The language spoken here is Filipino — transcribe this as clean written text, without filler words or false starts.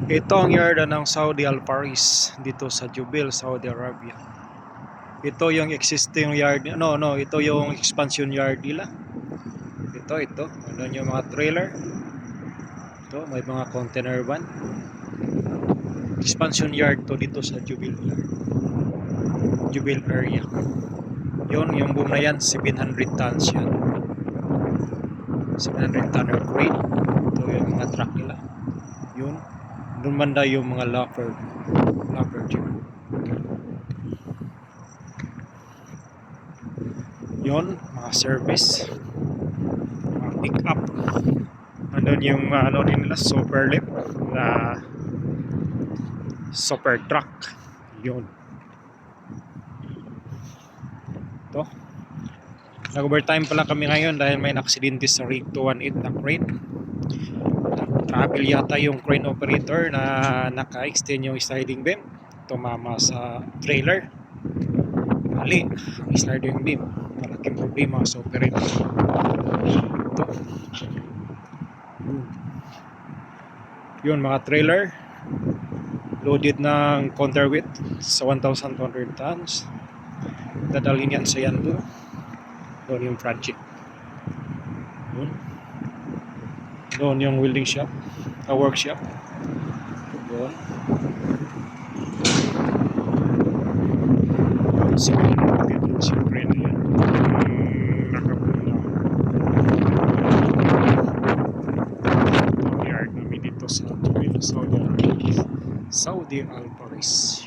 Ito ang yarda ng Saudi Al Faris dito sa Jubail, Saudi Arabia. Ito yung existing yard, ito yung expansion yard nila. Ito. Ano yung mga trailer. Ito, may mga container van. Expansion yard to dito sa Jubail area. Yun, yung boom na yan, 700 tons yan. 700 tonner crane. Ito yung mga truck nila. Yun. Doon banda yung mga locker jeep. Yun, mga service, mga pick up. Nandun yung din nila, super lift na super truck. Yun. Ito. Nag-overtime pala kami ngayon dahil may aksidente sa Rig 218 na crane. Travel yata yung crane operator na naka-extend yung sliding beam. Tumama sa trailer. Mali ang sliding beam. Malaking problema sa operator. Ito. Yun, mga trailer loaded ng counterweight sa 1,200 tons. Dadalhin yan sa Yandu. Doon yung project. Doon yung welding shop, workshop. Doon. Sige, dito siyempre na yan. Nakapuna. Ito ang yard namin dito sa Jubail, Saudi Al Faris.